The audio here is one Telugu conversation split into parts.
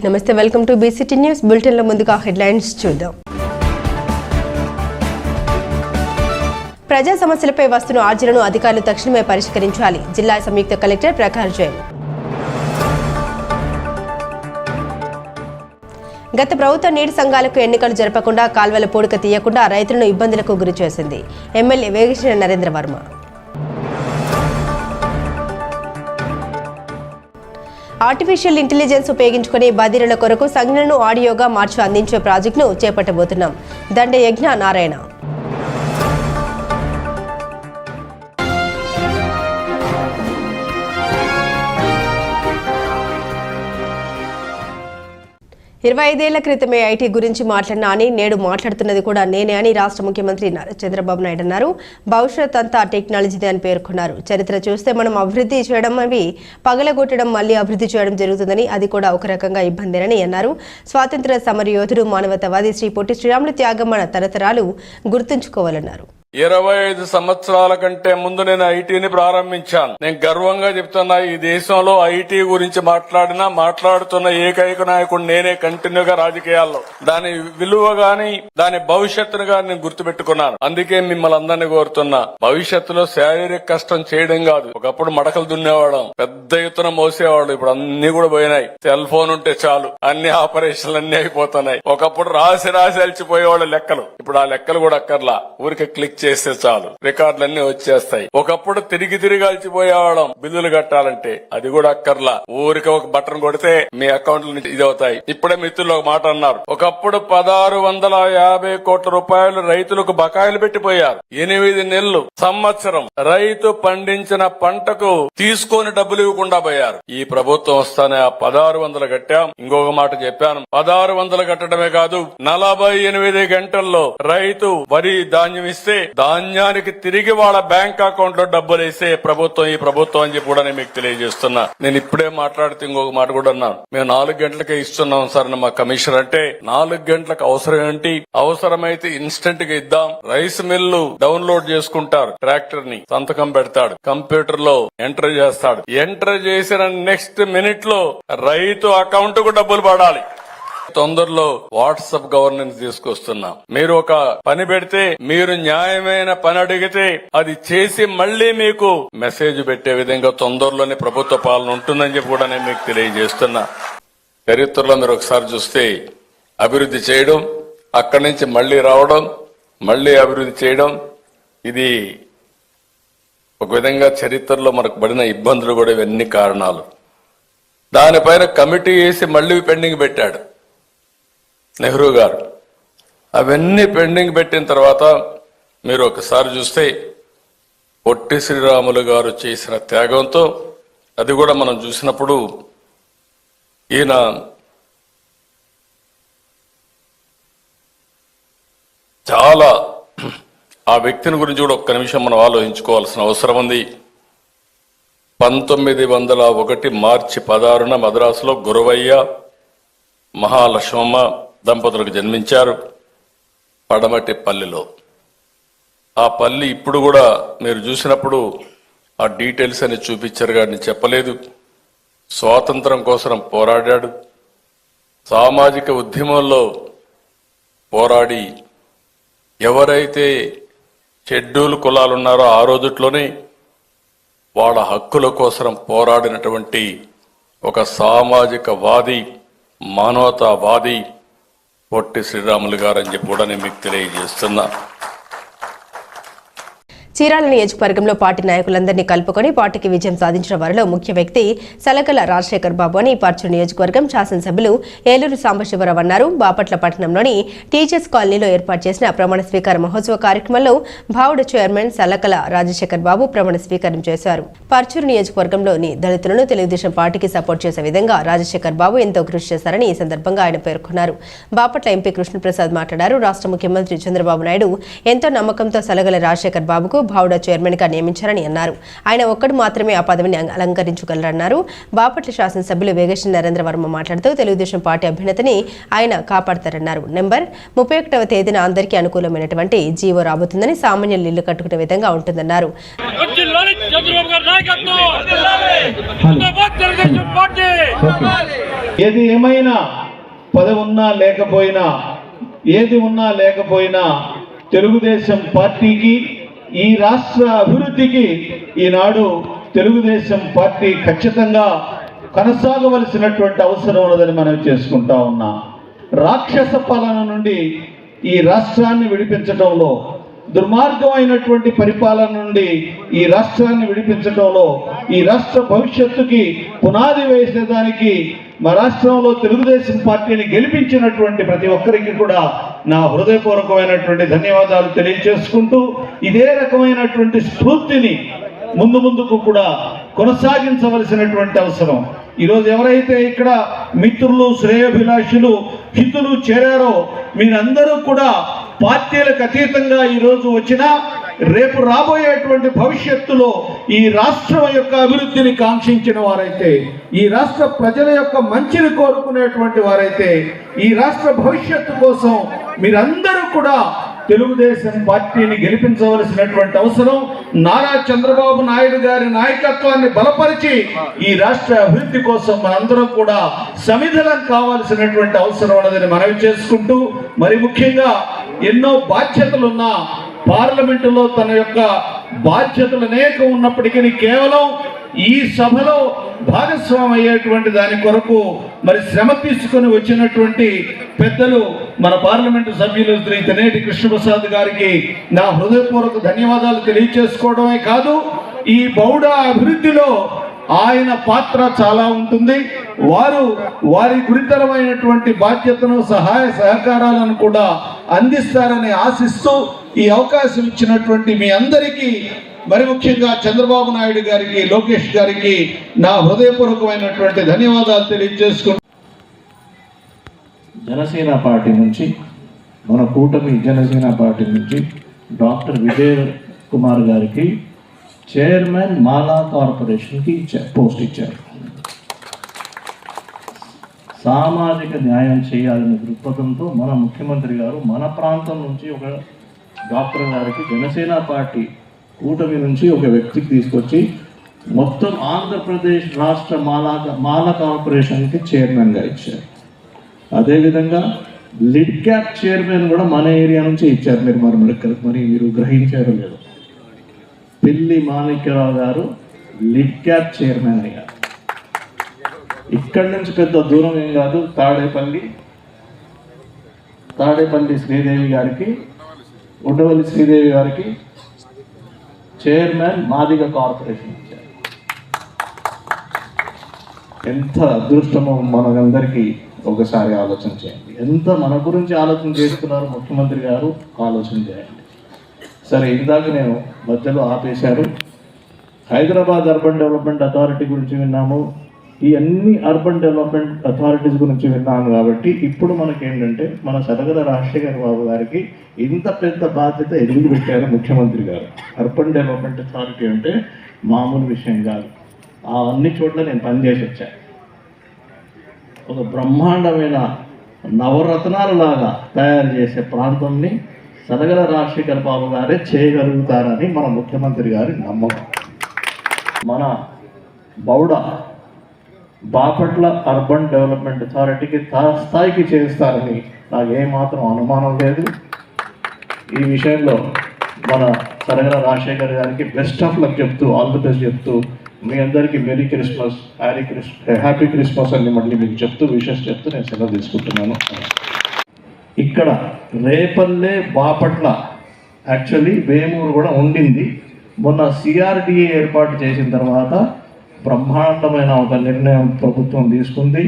నమస్తే, welcome to BCT news bulletin లో ముందుగా హెడ్లైన్స్ చూద్దాం. ప్రజా సమస్యలపై వస్తున్న ఆర్జీలను అధికారులు తక్షణమే పరిష్కరించాలి. జిల్లా సంయుక్త కలెక్టర్ ప్రకాష్ జైన్. గత ప్రభుత్వ నీటి సంఘాలకు ఎన్నికలు జరపకుండా కాల్వల పూడిక తీయకుండా రైతులను ఇబ్బందులకు గురి చేసింది. MLA Vegeshwara Narendra Varma. Artificial intelligence ఉపయోగించుకుని బదిలీల కొరకు సంజ్ఞలను ఆడియోగా మార్చి అందించే ప్రాజెక్టును చేపట్టబోతున్నాం. దండ యజ్ఞ నారాయణ. ఇరవై 25 ఏళ్ల క్రితమే ఐటీ గురించి మాట్లాడినా అని నేడు మాట్లాడుతున్నది కూడా నేనే అని రాష్ట్ర ముఖ్యమంత్రి చంద్రబాబు నాయుడు అన్నారు. భవిష్యత్ అంతా టెక్నాలజీదే అని పేర్కొన్నారు. చరిత్ర చూస్తే మనం అభివృద్ధి చేయడం అవి పగలగొట్టడం మళ్లీ అభివృద్ధి చేయడం జరుగుతుందని, అది కూడా ఒక రకంగా ఇబ్బందేనని అన్నారు. స్వాతంత్ర్య సమరయోధుడు మానవతావాది శ్రీ పొట్టి శ్రీరాములు త్యాగం మన తరతరాలు గుర్తుంచుకోవాలన్నారు. 25 సంవత్సరాల కంటే ముందు నేను ఐటీని ప్రారంభించాను. నేను గర్వంగా చెప్తున్నా, ఈ దేశంలో ఐటీ గురించి మాట్లాడుతున్న ఏకైక నాయకుడు నేనే. కంటిన్యూగా రాజకీయాల్లో దాని విలువ గాని దాని భవిష్యత్తును గాని నేను గుర్తుపెట్టుకున్నాను. అందుకే మిమ్మల్ని అందరినీ కోరుతున్నా, భవిష్యత్తులో శారీరక కష్టం చేయడం కాదు. ఒకప్పుడు మడకలు దున్నేవాళ్ళం, పెద్ద ఎత్తున మోసేవాళ్ళు, ఇప్పుడు అన్ని కూడా పోయినాయి. సెల్ ఫోన్ ఉంటే చాలు అన్ని ఆపరేషన్లు అన్ని అయిపోతున్నాయి. ఒకప్పుడు రాసి అలిచిపోయేవాళ్ళు లెక్కలు, ఇప్పుడు ఆ లెక్కలు కూడా అక్కర్లా, ఊరికే క్లిక్ చేస్తే చాలు రికార్డులన్నీ వచ్చేస్తాయి. ఒకప్పుడు తిరిగి అలిచిపోయేవాళ్ళం బిల్లులు కట్టాలంటే, అది కూడా అక్కర్లా, ఊరికి ఒక బటన్ కొడితే మీ అకౌంట్ నుంచి ఇది అవుతాయి. ఇప్పుడే మిత్రులు ఒక మాట అన్నారు, ఒకప్పుడు 1650 కోట్ల రూపాయలు రైతులకు బకాయిలు పెట్టిపోయారు. 8 నెలలు సంవత్సరం రైతు పండించిన పంటకు తీసుకొని డబ్బులు ఇవ్వకుండా పోయారు. ఈ ప్రభుత్వం వస్తానే ఆ 1600 కట్టాం. ఇంకొక మాట చెప్పాను, 1600 కట్టడమే కాదు, 48 గంటల్లో రైతు వరి ధాన్యం ఇస్తే ధాన్యానికి తిరిగి వాళ్ళ బ్యాంక్ అకౌంట్ లో డబ్బులు వేసే ప్రభుత్వం ఈ ప్రభుత్వం అని చెప్పి కూడా నేను మీకు తెలియజేస్తున్నా. నేను ఇప్పుడే మాట్లాడితే ఇంకొక మాట కూడా అన్నాను, మేము 4 గంటలకే ఇస్తున్నాం సార్ మా కమిషన్ అంటే. 4 గంటలకు అవసరం ఏంటి? అవసరమైతే ఇన్స్టెంట్ గా ఇద్దాం. రైస్ మిల్లు డౌన్లోడ్ చేసుకుంటారు, ట్రాక్టర్ ని సంతకం పెడతాడు, కంప్యూటర్ లో ఎంటర్ చేస్తాడు. ఎంటర్ చేసిన నెక్స్ట్ మినిట్ లో రైతు అకౌంట్ కు డబ్బులు పడాలి. తొందరలో వాట్సాప్ గవర్నెన్స్ తీసుకొస్తున్నాం. మీరు ఒక పని పెడితే, మీరు న్యాయమైన పని అడిగితే అది చేసి మళ్లీ మీకు మెసేజ్ పెట్టే విధంగా తొందరలోనే ప్రభుత్వ పాలన ఉంటుందని చెప్పి కూడా నేను మీకు తెలియజేస్తున్నా. చరిత్రలో మీరు ఒకసారి చూస్తే అభివృద్ధి చేయడం, అక్కడి నుంచి మళ్లీ రావడం, మళ్లీ అభివృద్ధి చేయడం, ఇది ఒక విధంగా చరిత్రలో మనకు పడిన ఇబ్బందులు కూడా ఇవన్నీ కారణాలు. దానిపైన కమిటీ వేసి మళ్లీ పెండింగ్ పెట్టాడు నెహ్రూ గారు. అవన్నీ పెండింగ్ పెట్టిన తర్వాత మీరు ఒకసారి చూస్తే పొట్టి శ్రీరాములు గారు చేసిన త్యాగంతో, అది కూడా మనం చూసినప్పుడు ఈయన చాలా, ఆ వ్యక్తిని గురించి కూడా ఒక్క నిమిషం మనం ఆలోచించుకోవాల్సిన అవసరం ఉంది. 1901 మార్చి 16న మద్రాసులో గురవయ్య మహాలక్ష్మమ్మ దంపతులకు జన్మించారు, పడమటి పల్లిలో. ఆ పల్లి ఇప్పుడు కూడా మీరు చూసినప్పుడు ఆ డీటెయిల్స్ అని చూపించారు కానీ చెప్పలేదు. స్వాతంత్రం కోసం పోరాడాడు, సామాజిక ఉద్యమంలో పోరాడి ఎవరైతే షెడ్యూల్ కులాలున్నారో ఆ రోజుట్లోనే వాళ్ళ హక్కుల కోసం పోరాడినటువంటి ఒక సామాజిక వాది, మానవతావాది పొట్టి శ్రీరాములు గారు అని చెప్పి కూడా నేను మీకు తెలియజేస్తున్నా. చీరాల నియోజకవర్గంలో పార్టీ నాయకులందరినీ కలుపుకొని పార్టీకి విజయం సాధించిన వారిలో ముఖ్య వ్యక్తి సలకల రాజశేఖర్ బాబు అని పర్చూరు నియోజకవర్గం శాసనసభ్యులు ఏలూరు సాంబశివరావు అన్నారు. బాపట్ల పట్టణంలోని టీచర్స్ కాలనీలో ఏర్పాటు చేసిన ప్రమాణ స్వీకార మహోత్సవ కార్యక్రమంలో భావుడు చైర్మన్ సలకల రాజశేఖర్ బాబు ప్రమాణ స్వీకారం చేశారు. పర్చూరు నియోజకవర్గంలోని దళితులను తెలుగుదేశం పార్టీకి సపోర్ట్ చేసే విధంగా రాజశేఖర్ బాబు ఎంతో కృషి చేశారని ఈ సందర్భంగా ఆయన పేర్కొన్నారు. బాపట్ల ఎంపీ కృష్ణప్రసాద్ మాట్లాడారు. రాష్ట్ర ముఖ్యమంత్రి చంద్రబాబు నాయుడు ఎంతో నమ్మకంతో సలగల రాజశేఖర్ బాబుకు భావుడా చైర్మన్ గా నియమించారని అన్నారు. ఆయన ఒక్కడు మాత్రమే ఆ పదవిని అలంకరించగలరన్నారు. బాపట్ల శాసనసభ్యులు వేగేశ్వర నరేంద్ర వర్మ మాట్లాడుతూ తెలుగుదేశం పార్టీ అభ్యున్నతిని ఆయన కాపాడతారన్నారు. నెంబర్ 31వ తేదీన అందరికీ అనుకూలమైనటువంటి జీవో రాబోతుందని, సామాన్యులు ఇల్లు కట్టుకునే విధంగా ఉంటుందన్నారు. ఏది ఏమైనా పదవి ఉన్నా లేకపోయినా, ఏది ఉన్నా లేకపోయినా తెలుగుదేశం పార్టీకి, ఈ రాష్ట్ర అభివృద్ధికి ఈనాడు తెలుగుదేశం పార్టీ ఖచ్చితంగా కొనసాగవలసినటువంటి అవసరం ఉన్నదని మనం చేసుకుంటా ఉన్నా. రాక్షస పాలన నుండి ఈ రాష్ట్రాన్ని విడిపించడంలో, దుర్మార్గమైనటువంటి పరిపాలన నుండి ఈ రాష్ట్రాన్ని విడిపించడంలో, ఈ రాష్ట్ర భవిష్యత్తుకి పునాది వేసేదానికి మా రాష్ట్రంలో తెలుగుదేశం పార్టీని గెలిపించినటువంటి ప్రతి ఒక్కరికి కూడా నా హృదయపూర్వకమైనటువంటి ధన్యవాదాలు తెలియజేసుకుంటూ, ఇదే రకమైనటువంటి స్ఫూర్తిని ముందుకు కూడా కొనసాగించవలసినటువంటి అవసరం. ఈరోజు ఎవరైతే ఇక్కడ మిత్రులు, శ్రేయోభిలాషులు, హితులు చేరారో మీరందరూ కూడా పార్టీలకు అతీతంగా ఈరోజు వచ్చినా రేపు రాబోయేటువంటి భవిష్యత్తులో ఈ రాష్ట్రం యొక్క అభివృద్ధిని కాంక్షించిన వారైతే, ఈ రాష్ట్ర ప్రజల యొక్క మంచిని కోరుకునేటువంటి వారైతే, ఈ రాష్ట్ర భవిష్యత్తు కోసం మీరందరూ కూడా తెలుగుదేశం పార్టీని గెలిపించవలసినటువంటి అవసరం. నారా చంద్రబాబు నాయుడు గారి నాయకత్వాన్ని బలపరిచి ఈ రాష్ట్ర అభివృద్ధి కోసం మనందరం కూడా సమిధలం కావాల్సినటువంటి అవసరం ఉన్నదని మనవి చేసుకుంటూ, మరి ముఖ్యంగా ఎన్నో బాధ్యతలున్న పార్లమెంటులో తన యొక్క బాధ్యతలు అనేక ఉన్నప్పటికీ కేవలం ఈ సభలో భాగస్వామి అయ్యేటువంటి దాని కొరకు మరి శ్రమ తీసుకొని వచ్చినటువంటి పెద్దలు మన పార్లమెంటు సభ్యులు శ్రీ తెనేటి కృష్ణప్రసాద్ గారికి నా హృదయపూర్వక ధన్యవాదాలు తెలియజేసుకోవడమే కాదు, ఈ బౌడ అభివృద్ధిలో ఆయన పాత్ర చాలా ఉంటుంది. వారి గురుతరమైనటువంటి బాధ్యతను, సహాయ సహకారాలను కూడా అందిస్తారని ఆశిస్తూ ఈ అవకాశం ఇచ్చినటువంటి మీ అందరికీ, మరి ముఖ్యంగా చంద్రబాబు నాయుడు గారికి, లోకేష్ గారికి నా హృదయపూర్వకమైనటువంటి ధన్యవాదాలు తెలియజేసుకుంటూ, జనసేన పార్టీ నుంచి, మన కూటమి జనసేన పార్టీ నుంచి డాక్టర్ విజయ్ కుమార్ గారికి చైర్మన్ మాలా కార్పొరేషన్కి పోస్ట్ ఇచ్చారు. సామాజిక న్యాయం చేయాలనే దృక్పథంతో మన ముఖ్యమంత్రి గారు మన ప్రాంతం నుంచి ఒక డాక్టర్ గారికి జనసేన పార్టీ కూటమి నుంచి ఒక వ్యక్తికి తీసుకొచ్చి మొత్తం ఆంధ్రప్రదేశ్ రాష్ట్ర మాలా కార్పొరేషన్కి చైర్మన్గా ఇచ్చారు. అదేవిధంగా లిడ్ క్యాప్ చైర్మన్ కూడా మన ఏరియా నుంచి ఇచ్చారు. మీరు గ్రహించారో లేదో, పిల్లి మాణిక్యరావు గారు లిడ్ క్యాప్ చైర్మన్ అయ్యారు. ఇక్కడి నుంచి పెద్ద దూరం ఏం కాదు, తాడేపల్లి శ్రీదేవి గారికి, ఉండవల్లి శ్రీదేవి గారికి చైర్మన్ మాదిగ కార్పొరేషన్ ఇచ్చారు. ఎంత అదృష్టమో మనందరికీ ఒకసారి ఆలోచన చేయండి. ఎంత మన గురించి ఆలోచన చేస్తున్నారు ముఖ్యమంత్రి గారు, ఆలోచన చేయండి. సరే, ఇందాక నేను మధ్యలో ఆపేశారు. హైదరాబాద్ అర్బన్ డెవలప్మెంట్ అథారిటీ గురించి విన్నాము, ఈ అన్ని అర్బన్ డెవలప్మెంట్ అథారిటీస్ గురించి విన్నాను. కాబట్టి ఇప్పుడు మనకేంటంటే మన సరగల రాజశేఖర్ బాబు గారికి ఇంత పెద్ద బాధ్యత ఎందుకు పెట్టారు ముఖ్యమంత్రి గారు. అర్బన్ డెవలప్మెంట్ అథారిటీ అంటే మామూలు విషయం కాదు. ఆ అన్ని చోట్ల నేను పనిచేసి వచ్చాను. ఒక బ్రహ్మాండమైన నవరత్నాలలాగా తయారు చేసే ప్రాంతంని సరగల రాజశేఖర్ బాబు గారే చేయగలుగుతారని మన ముఖ్యమంత్రి గారి నమ్మకం. మన బౌడ బాపట్ల అర్బన్ డెవలప్మెంట్ అథారిటీకి స్థాయికి చేస్తారని నాకు ఏమాత్రం అనుమానం లేదు. ఈ విషయంలో మన సరగల రాజశేఖర్ గారికి బెస్ట్ ఆఫ్ లక్ చెప్తూ, ఆల్ ది బెస్ట్ చెప్తూ, మీ అందరికీ మెరీ క్రిస్మస్, హ్యాపీ క్రిస్మస్ అని మళ్ళీ మీకు చెప్తూ, విషెస్ చెప్తూ నేను సెలవు తీసుకుంటున్నాను. ఇక్కడ రేపల్లె, బాపట్ల, యాక్చువల్లీ వేమూరు కూడా ఉండింది. మొన్న సిఆర్డిఏ ఏర్పాటు చేసిన తర్వాత బ్రహ్మాండమైన ఒక నిర్ణయం ప్రభుత్వం తీసుకుంది,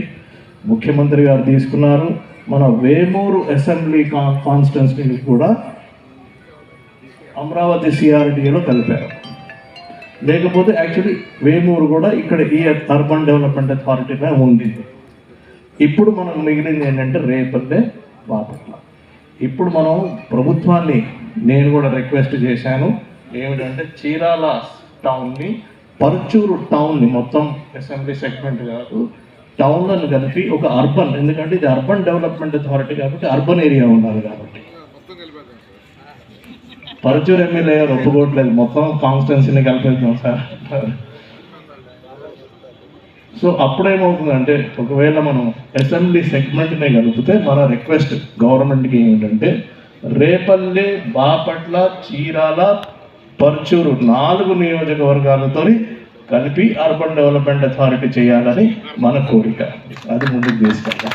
ముఖ్యమంత్రి గారు తీసుకున్నారు. మన వేమూరు అసెంబ్లీ కాన్స్టిట్యున్సీని కూడా అమరావతి సిఆర్డిఏలో కలిపారు. లేకపోతే యాక్చువల్లీ వేమూరు కూడా ఇక్కడ ఈ అర్బన్ డెవలప్మెంట్ అథారిటీలో ఉండింది. ఇప్పుడు మనకు మిగిలింది ఏంటంటే రేపల్లె, బాపట్ల. ఇప్పుడు మనం ప్రభుత్వాన్ని నేను కూడా రిక్వెస్ట్ చేశాను ఏమిటంటే చీరాల టౌన్ని, పరుచూరు టౌన్ని మొత్తం అసెంబ్లీ సెగ్మెంట్ కాదు, టౌన్లను కలిపి ఒక అర్బన్, ఎందుకంటే ఇది అర్బన్ డెవలప్మెంట్ అథారిటీ కాబట్టి అర్బన్ ఏరియా ఉండాలి. కాబట్టి పరుచూరు ఎమ్మెల్యే గారు ఒప్పుకోవట్లేదు, మొత్తం కాన్స్టిట్యున్సీని కలిపేద్దాం సార్. సో అప్పుడేమవుతుందంటే ఒకవేళ మనం అసెంబ్లీ సెగ్మెంట్ని కలిపితే మన రిక్వెస్ట్ గవర్నమెంట్కి ఏమిటంటే రేపల్లె, బాపట్ల, చీరాల, పర్చూరు 4 నియోజకవర్గాలతో కలిపి అర్బన్ డెవలప్మెంట్ అథారిటీ చేయాలని మన కోరిక. అది ముందుకు తీసుకెళ్తాం.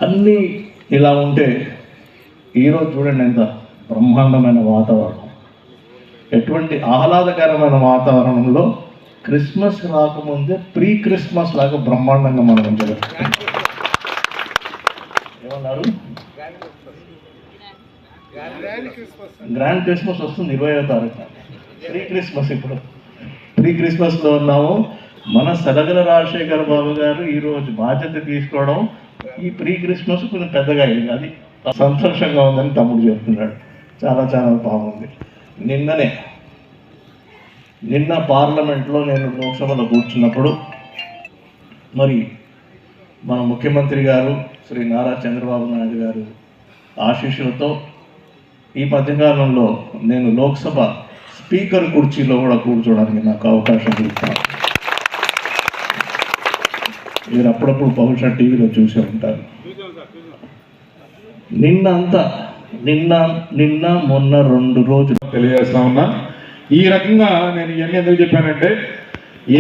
అన్నీ ఇలా ఉంటే ఈరోజు చూడండి ఎంత బ్రహ్మాండమైన వాతావరణం, ఎటువంటి ఆహ్లాదకరమైన వాతావరణంలో క్రిస్మస్ రాకముందే ప్రీ క్రిస్మస్ లాగా బ్రహ్మాండంగా మనం ఉంచగలుగుతాం. ఏమన్నారు? గ్రాండ్ క్రిస్మస్ వస్తుంది 20వ తారీఖున. ప్రీ క్రిస్మస్ ఇప్పుడు ప్రీ క్రిస్మస్లో ఉన్నాము. మన సలగల రాజశేఖర్ బాబు గారు ఈరోజు బాధ్యత తీసుకోవడం ఈ ప్రీ క్రిస్మస్ కొంచెం పెద్దగా అయింది. అది సంతోషంగా ఉందని తమ్ముడు చెప్తున్నాడు. చాలా చాలా బాగుంది. నిన్న పార్లమెంట్లో నేను లోక్సభలో కూర్చున్నప్పుడు మరి మన ముఖ్యమంత్రి గారు శ్రీ నారా చంద్రబాబు నాయుడు గారు ఆశీస్సులతో ఈ మధ్యకాలంలో నేను లోక్సభ స్పీకర్ కుర్చీలో కూడా కూర్చోవడానికి నాకు అవకాశం ఇస్తాను. మీరు అప్పుడప్పుడు బహుశా టీవీలో చూసే ఉంటారు. నిన్న మొన్న 2 రోజులు తెలియజేస్తా ఉన్నా. ఈ రకంగా నేను ఇవన్నీ ఎందుకు చెప్పానంటే,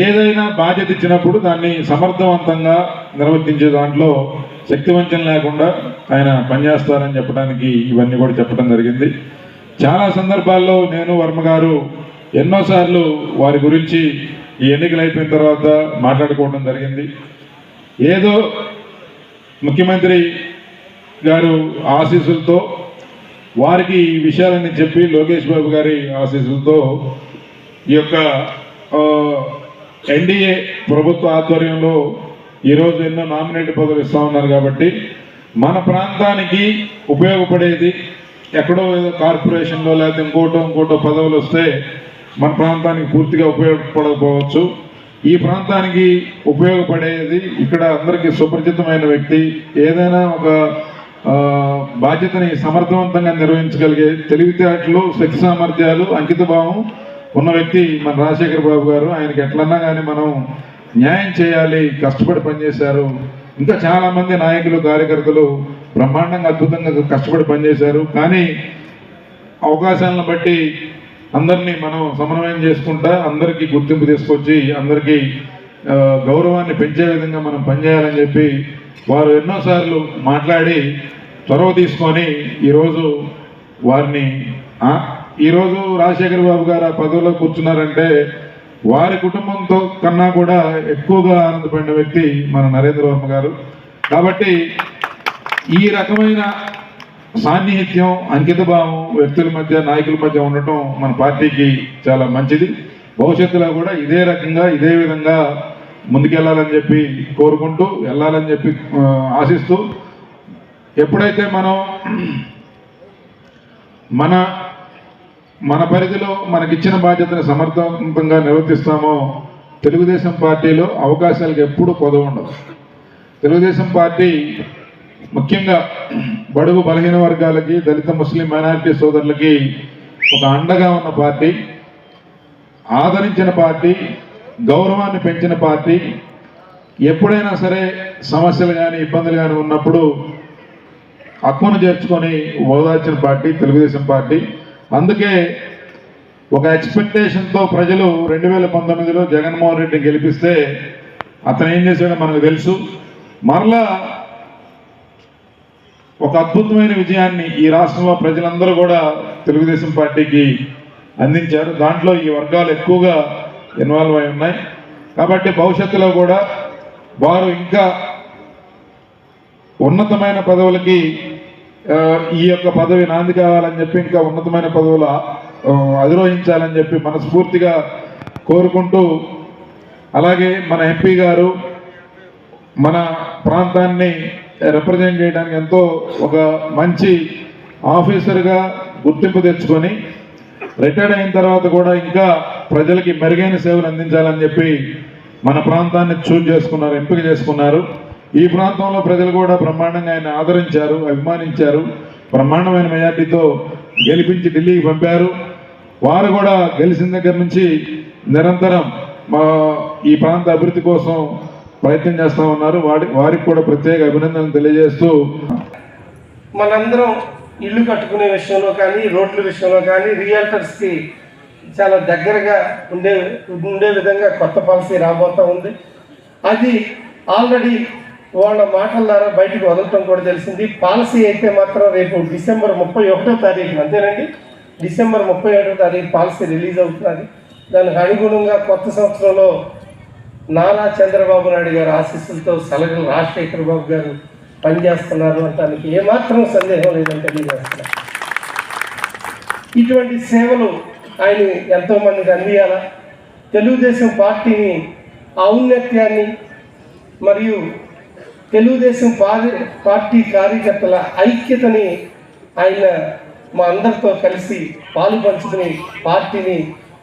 ఏదైనా బాధ్యత ఇచ్చినప్పుడు దాన్ని సమర్థవంతంగా నిర్వర్తించే దాంట్లో శక్తివంచన లేకుండా ఆయన పనిచేస్తారని చెప్పడానికి ఇవన్నీ కూడా చెప్పడం జరిగింది. చాలా సందర్భాల్లో నేను వర్మ గారు ఎన్నోసార్లు వారి గురించి ఈ ఎన్నికలు అయిపోయిన తర్వాత మాట్లాడుకోవడం జరిగింది. ఏదో ముఖ్యమంత్రి గారు ఆశీస్సులతో వారికి ఈ విషయాలన్నీ చెప్పి లోకేష్ బాబు గారి ఆశీస్సులతో ఈ యొక్క ఎన్డీఏ ప్రభుత్వ ఆధ్వర్యంలో ఈరోజు ఎన్నో నామినేట్ పదవులు ఇస్తూ ఉన్నారు. కాబట్టి మన ప్రాంతానికి ఉపయోగపడేది ఎక్కడో ఏదో కార్పొరేషన్లో లేకపోతే ఇంకోటో పదవులు వస్తే మన ప్రాంతానికి పూర్తిగా ఉపయోగపడకపోవచ్చు. ఈ ప్రాంతానికి ఉపయోగపడేది ఇక్కడ అందరికీ సుపరిచితమైన వ్యక్తి, ఏదైనా ఒక బాధ్యతని సమర్థవంతంగా నిర్వహించగలిగే తెలివితేటలు, శక్తి సామర్థ్యాలు, అంకితభావం ఉన్న వ్యక్తి మన రాజశేఖర్ బాబు గారు. ఆయనకి ఎట్లన్నా కానీ మనం న్యాయం చేయాలి. కష్టపడి పనిచేశారు. ఇంకా చాలామంది నాయకులు, కార్యకర్తలు బ్రహ్మాండంగా అద్భుతంగా కష్టపడి పనిచేశారు. కానీ అవకాశాలను బట్టి అందరినీ మనం సమన్వయం చేసుకుంటా అందరికీ గుర్తింపు తీసుకొచ్చి అందరికీ గౌరవాన్ని పెంచే విధంగా మనం పనిచేయాలని చెప్పి వారు ఎన్నోసార్లు మాట్లాడి చొరవ తీసుకొని ఈరోజు వారిని ఈరోజు రాజశేఖర్ బాబు గారు ఆ పదవిలో కూర్చున్నారంటే వారి కుటుంబంతో కన్నా కూడా ఎక్కువగా ఆనందపడిన వ్యక్తి మన నరేంద్ర వర్మ గారు. కాబట్టి ఈ రకమైన సాన్నిహిత్యం, అంకితభావం వ్యక్తుల మధ్య, నాయకుల మధ్య ఉండటం మన పార్టీకి చాలా మంచిది. భవిష్యత్తులో కూడా ఇదే రకంగా ఇదే విధంగా ముందుకెళ్ళాలని చెప్పి కోరుకుంటూ వెళ్ళాలని చెప్పి ఆశిస్తూ, ఎప్పుడైతే మనం మన పరిధిలో మనకిచ్చిన బాధ్యతను సమర్థవంతంగా నిర్వర్తిస్తామో తెలుగుదేశం పార్టీలో అవకాశాలకు ఎప్పుడూ కొదవ ఉండదు. తెలుగుదేశం పార్టీ ముఖ్యంగా బడుగు బలహీన వర్గాలకి, దళిత ముస్లిం మైనారిటీ సోదరులకి ఒక అండగా ఉన్న పార్టీ, ఆదరించిన పార్టీ, గౌరవాన్ని పెంచిన పార్టీ. ఎప్పుడైనా సరే సమస్యలు కానీ ఇబ్బందులు కానీ ఉన్నప్పుడు హక్కును చేర్చుకొని ఓదార్చిన పార్టీ తెలుగుదేశం పార్టీ. అందుకే ఒక ఎక్స్పెక్టేషన్తో ప్రజలు 2019లో జగన్మోహన్ రెడ్డిని గెలిపిస్తే అతను ఏం చేశాడో మనకు తెలుసు. మరలా ఒక అద్భుతమైన విజయాన్ని ఈ రాష్ట్రంలో ప్రజలందరూ కూడా తెలుగుదేశం పార్టీకి అందించారు. దాంట్లో ఈ వర్గాలు ఎక్కువగా ఇన్వాల్వ్ అయి ఉన్నాయి. కాబట్టి భవిష్యత్తులో కూడా వారు ఇంకా ఉన్నతమైన పదవులకి ఈ యొక్క పదవి నాంది కావాలని చెప్పి ఇంకా ఉన్నతమైన పదవులు అధిరోహించాలని చెప్పి మనస్ఫూర్తిగా కోరుకుంటూ, అలాగే మన ఎంపీ గారు మన ప్రాంతాన్ని రిప్రజెంట్ చేయడానికి ఎంతో ఒక మంచి ఆఫీసర్గా గుర్తింపు తెచ్చుకొని రిటైర్డ్ అయిన తర్వాత కూడా ఇంకా ప్రజలకి మెరుగైన సేవలు అందించాలని చెప్పి మన ప్రాంతాన్ని చేసుకున్నారు, ఎంపిక చేసుకున్నారు. ఈ ప్రాంతంలో ప్రజలు కూడా బ్రహ్మాండంగా ఆయన ఆదరించారు, అభిమానించారు. బ్రహ్మాండమైన మెజార్టీతో గెలిపించి ఢిల్లీకి పంపారు. వారు కూడా గెలిచిన దగ్గర నుంచి నిరంతరం మా ఈ ప్రాంత అభివృద్ధి కోసం ప్రయత్నం చేస్తూ ఉన్నారు. వారికి కూడా ప్రత్యేక అభినందనలు తెలియజేస్తూ, మనందరం ఇల్లు కట్టుకునే విషయంలో కానీ, రోడ్ల విషయంలో కానీ రియల్టర్స్కి చాలా దగ్గరగా ఉండే విధంగా కొత్త పాలసీ రాబోతూ ఉంది. అది ఆల్రెడీ వాళ్ళ మాటల ద్వారా బయటకు వదలటం కూడా తెలిసింది. పాలసీ అయితే మాత్రం రేపు డిసెంబర్ 31వ తారీఖు, అంతేనండి, డిసెంబర్ 31వ తారీఖు పాలసీ రిలీజ్ అవుతున్నది. దానికి అనుగుణంగా కొత్త సంవత్సరంలో నారా చంద్రబాబు నాయుడు గారి ఆశీస్సులతో సలగల రాజశేఖర్ బాబు గారు పనిచేస్తున్నారు అంటానికి ఏమాత్రం సందేహం లేదని తెలియజేస్తున్నారు. ఇటువంటి సేవలు ఆయన ఎంతోమందికి అందియాల. తెలుగుదేశం పార్టీని ఔన్నత్యాన్ని మరియు తెలుగుదేశం పార్టీ కార్యకర్తల ఐక్యతని ఆయన మా అందరితో కలిసి పాలు పంచుకుని పార్టీని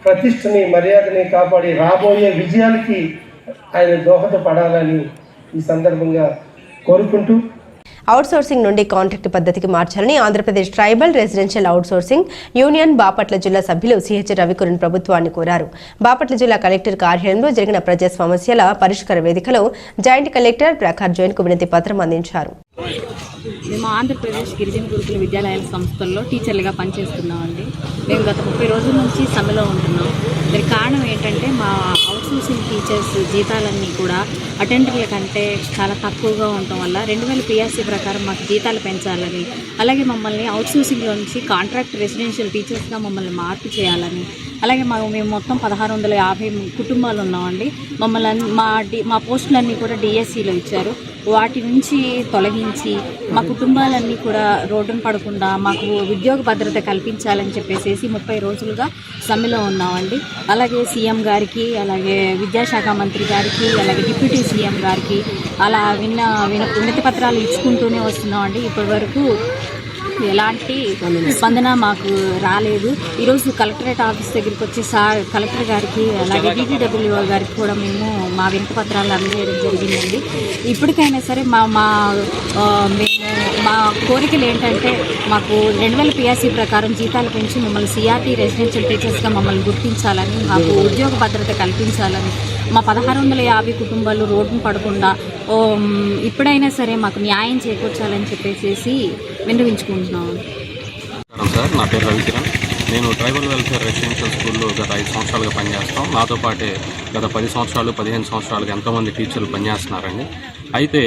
ప్రతిష్టని మర్యాదని కాపాడి రాబోయే విజయాలకి ఆయన దోహదపడాలని ఈ సందర్భంగా కోరుకుంటూ, అవుట్సోర్సింగ్ నుండి కాంట్రాక్ట్ పద్ధతికి మార్చాలని Andhra Pradesh tribal residential outsourcing union Bapatla జిల్లా సభ్యులు సిహెచ్ రవికురన్ ప్రభుత్వాన్ని కోరారు. బాపట్ల జిల్లా కలెక్టర్ కార్యాలయంలో జరిగిన ప్రజా సమస్యల పరిష్కార వేదికలో జాయింట్ కలెక్టర్ ప్రఖర్ జైన్కు వినతి పత్రం అందించారు. మేము ఆంధ్రప్రదేశ్ గిరిజన గురుకుల విద్యాలయాల సంస్థల్లో టీచర్లుగా పనిచేస్తున్నామండి. మేము గత 30 రోజుల నుంచి సమ్మెలో ఉంటున్నాం. దానికి కారణం ఏంటంటే మా అవుట్సోర్సింగ్ టీచర్స్ జీతాలన్నీ కూడా అటెండర్ల కంటే చాలా తక్కువగా ఉండటం వల్ల 2000 PRC ప్రకారం మాకు జీతాలు పెంచాలని, అలాగే మమ్మల్ని అవుట్సోర్సింగ్లో నుంచి కాంట్రాక్ట్ రెసిడెన్షియల్ టీచర్స్గా మమ్మల్ని మార్పు చేయాలని, అలాగే మేము మొత్తం 1650 కుటుంబాలు ఉన్నామండి. మమ్మల్ని మా పోస్టులన్నీ కూడా DSCలో ఇచ్చారు. వాటి నుంచి తొలగించి మా కుటుంబాలన్నీ కూడా రోడ్డున పడకుండా మాకు ఉద్యోగ భద్రత కల్పించాలని చెప్పేసి 30 రోజులుగా సమ్మెలో ఉన్నామండి. అలాగే సీఎం గారికి, అలాగే విద్యాశాఖ మంత్రి గారికి, అలాగే డిప్యూటీ సీఎం గారికి అలా వినతి పత్రాలు ఇచ్చుకుంటూనే వస్తున్నామండి. ఇప్పటి వరకు ఎలాంటి స్పందన మాకు రాలేదు. ఈరోజు కలెక్టరేట్ ఆఫీస్ దగ్గరికి వచ్చి కలెక్టర్ గారికి, అలాగే DTWO గారికి కూడా మేము మా వినతి పత్రాలు అందజేయడం జరిగిందండి. ఇప్పటికైనా సరే మా కోరికలు ఏంటంటే మాకు 2000 PRC ప్రకారం జీతాలు పెంచి మమ్మల్ని CRT రెసిడెన్షియల్ టీచర్స్గా మమ్మల్ని గుర్తించాలని, మాకు ఉద్యోగ భద్రత కల్పించాలని, మా 1650 కుటుంబాలు రోడ్డును పడకుండా ఇప్పుడైనా సరే మాకు న్యాయం చేకూర్చాలని చెప్పేసి విన్నవించుకుంటున్నాము. సార్, నా పేరు రవికిరణ్. నేను ట్రైబల్ వెల్ఫేర్ రెసిడెన్షియల్ స్కూల్లో గత 5 సంవత్సరాలుగా పనిచేస్తాం. నాతో పాటే గత 10 సంవత్సరాలు 15 సంవత్సరాలుగా ఎంతోమంది టీచర్లు పనిచేస్తున్నారండి. అయితే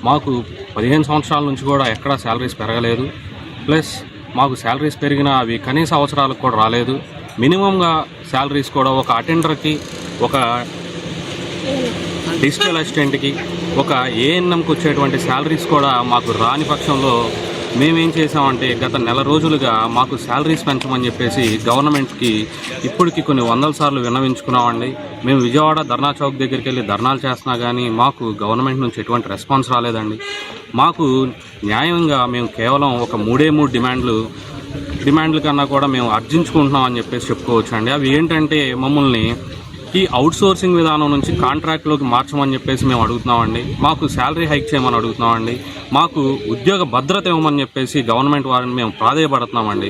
మాకు 15 సంవత్సరాల నుంచి కూడా ఎక్కడా శాలరీస్ పెరగలేదు. ప్లస్ మాకు శాలరీస్ పెరిగినా అవి కనీస అవసరాలకు కూడా రాలేదు. మినిమంగా శాలరీస్ కూడా ఒక అటెండర్కి, ఒక డిజిటల్ అసిస్టెంట్కి, ఒక ANMకి వచ్చేటువంటి శాలరీస్ కూడా మాకు రాని పక్షంలో మేమేం చేసామంటే గత నెల రోజులుగా మాకు శాలరీస్ పెంచమని చెప్పేసి గవర్నమెంట్కి ఇప్పటికి కొన్ని 100 సార్లు విన్నవించుకున్నామండి. మేము విజయవాడ ధర్నా చౌక్ దగ్గరికి వెళ్ళి ధర్నాలు చేస్తున్నా కానీ మాకు గవర్నమెంట్ నుంచి ఎటువంటి రెస్పాన్స్ రాలేదండి. మాకు న్యాయంగా మేము కేవలం ఒక 3 డిమాండ్ల కన్నా కూడా మేము అర్జించుకుంటున్నాం అని చెప్పేసి చెప్పుకోవచ్చు అండి. అవి ఏంటంటే మమ్మల్ని ఈ అవుట్సోర్సింగ్ విధానం నుంచి కాంట్రాక్ట్లోకి మార్చమని చెప్పేసి మేము అడుగుతున్నామండి. మాకు శాలరీ హైక్ చేయమని అడుగుతున్నామండి. మాకు ఉద్యోగ భద్రత ఇవ్వమని చెప్పేసి గవర్నమెంట్ వారిని మేము ప్రాధేయపడుతున్నామండి.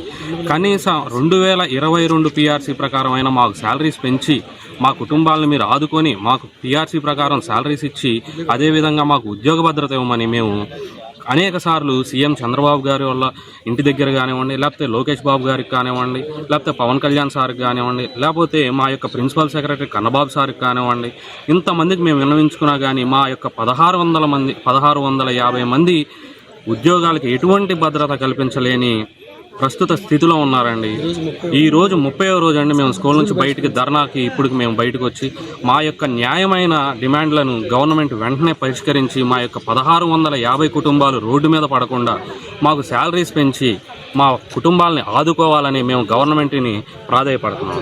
కనీసం 2022 PRC ప్రకారమైన మాకు శాలరీస్ పెంచి మా కుటుంబాలను మీరు ఆదుకొని మాకు PRC ప్రకారం శాలరీస్ ఇచ్చి అదేవిధంగా మాకు ఉద్యోగ భద్రత ఇవ్వమని మేము అనేక సార్లు సీఎం చంద్రబాబు గారి వల్ల ఇంటి దగ్గర కానివ్వండి, లేకపోతే లోకేష్ బాబు గారికి కానివ్వండి, లేకపోతే పవన్ కళ్యాణ్ సార్కి కానివ్వండి, లేకపోతే మా యొక్క ప్రిన్సిపల్ సెక్రటరీ కన్నబాబు సార్కి కానివ్వండి, ఇంతమందికి మేము విన్నవించుకున్నా కానీ మా యొక్క 1650 మంది ఉద్యోగాలకి ఎటువంటి భద్రత కల్పించలేని ప్రస్తుత స్థితిలో ఉన్నారండి. ఈ రోజు 30వ రోజు అండి మేము స్కూల్ నుంచి బయటికి ధర్నాకి ఇప్పటికి మేము బయటకు వచ్చి మా యొక్క న్యాయమైన డిమాండ్లను గవర్నమెంట్ వెంటనే పరిష్కరించి మా యొక్క 1650 కుటుంబాలు రోడ్డు మీద పడకుండా మాకు శాలరీస్ పెంచి మా కుటుంబాలని ఆదుకోవాలని మేము గవర్నమెంట్ని ప్రాధేయపడుతున్నాం.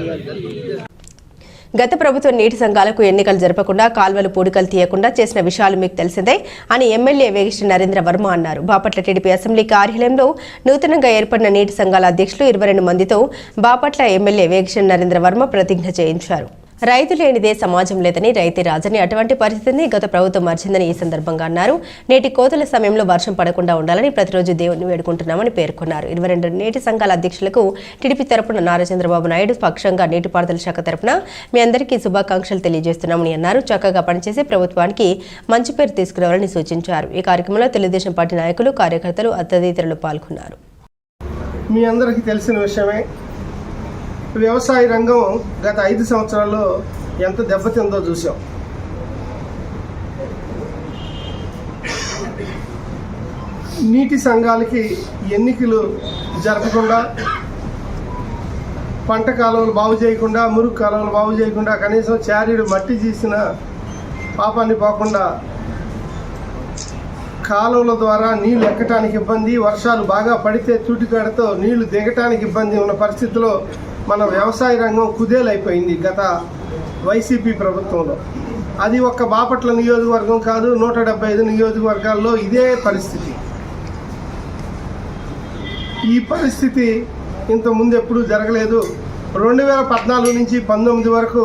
గత ప్రభుత్వం నీటి సంఘాలకు ఎన్నికలు జరపకుండా కాల్వలు పూడికలు తీయకుండా చేసిన విషయాలు మీకు తెలిసిందే అని ఎమ్మెల్యే వేగిష్టి నరేంద్ర వర్మ అన్నారు. బాపట్ల టీడీపీ అసెంబ్లీ కార్యాలయంలో నూతనంగా ఏర్పడిన నీటి సంఘాల అధ్యక్షులు 22 మందితో బాపట్ల ఎమ్మెల్యే వేగిష్టి నరేంద్ర వర్మ ప్రతిజ్ఞ చేయించారు. రైతు లేనిదే సమాజం లేదని రైతే రాజని అటువంటి పరిస్థితిని గత ప్రభుత్వం మార్చిందని ఈ సందర్భంగా అన్నారు. నేటి కోతల సమయంలో వర్షం పడకుండా ఉండాలని ప్రతిరోజు దేవుణ్ణి వేడుకుంటున్నామని పేర్కొన్నారు. 22 నీటి సంఘాల అధ్యక్షులకు టీడీపీ తరపున నారా చంద్రబాబు నాయుడు పక్షంగా నీటిపారుదల శాఖ తరపున మీ అందరికీ శుభాకాంక్షలు తెలియజేస్తున్నామని అన్నారు. చక్కగా పనిచేసి ప్రభుత్వానికి మంచి పేరు తీసుకురావాలని సూచించారు. ఈ కార్యక్రమంలో తెలుగుదేశం పార్టీ నాయకులు, కార్యకర్తలు, తదితరులు పాల్గొన్నారు. మీ అందరికీ తెలిసిన విషయమే, వ్యవసాయ రంగం గత 5 సంవత్సరాల్లో ఎంత దెబ్బతిందో చూసాం. నీటి సంఘాలకి ఎన్నికలు జరపకుండా, పంట కాలువలు బాగు చేయకుండా, మురుగు కాలువలు బాగు చేయకుండా, కనీసం చారీడు మట్టి తీసిన పాపాన్ని పోకుండా కాలువల ద్వారా నీళ్లు ఎక్కటానికి ఇబ్బంది, వర్షాలు బాగా పడితే తూటికాడతో నీళ్లు దిగటానికి ఇబ్బంది ఉన్న పరిస్థితిలో మన వ్యవసాయ రంగం కుదేలైపోయింది గత వైసీపీ ప్రభుత్వంలో. అది ఒక్క బాపట్ల నియోజకవర్గం కాదు, 175 నియోజకవర్గాల్లో ఇదే పరిస్థితి. ఈ పరిస్థితి ఇంతకుముందు ఎప్పుడూ జరగలేదు. 2014 నుంచి 19 వరకు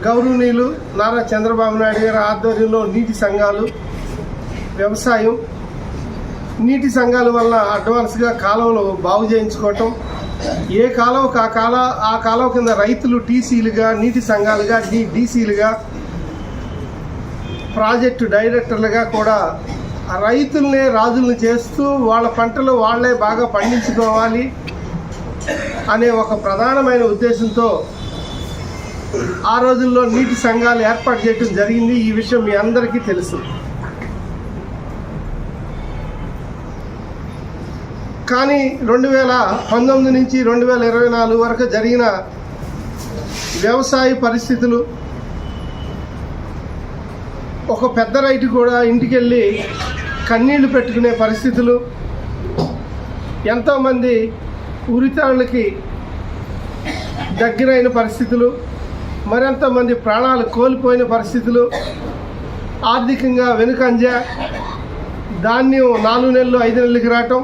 గౌరవనీయులు నారా చంద్రబాబు నాయుడు గారి ఆధ్వర్యంలో నీటి సంఘాలు, వ్యవసాయం, నీటి సంఘాల వల్ల అడ్వాన్స్గా కాలువలు బాగు చేయించుకోవటం, ఏ కాలువకు ఆ కాలువ కింద రైతులు టీసీలుగా, నీటి సంఘాలుగా డీసీలుగా, ప్రాజెక్టు డైరెక్టర్లుగా కూడా రైతుల్నే రాజులను చేస్తూ వాళ్ళ పంటలు వాళ్లే బాగా పండించుకోవాలి అనే ఒక ప్రధానమైన ఉద్దేశంతో ఆ రోజుల్లో నీటి సంఘాలు ఏర్పాటు చేయడం జరిగింది. ఈ విషయం మీ అందరికీ తెలుసు. కానీ 2019 నుంచి 2024 వరకు జరిగిన వ్యవసాయ పరిస్థితులు, ఒక పెద్ద రైతు కూడా ఇంటికెళ్ళి కన్నీళ్లు పెట్టుకునే పరిస్థితులు, ఎంతోమంది ఉరితాళ్ళకి దగ్గరైన పరిస్థితులు, మరెంతోమంది ప్రాణాలు కోల్పోయిన పరిస్థితులు, ఆర్థికంగా వెనుకంజ, ధాన్యం 4 నెలలు 5 నెలలకి రావటం,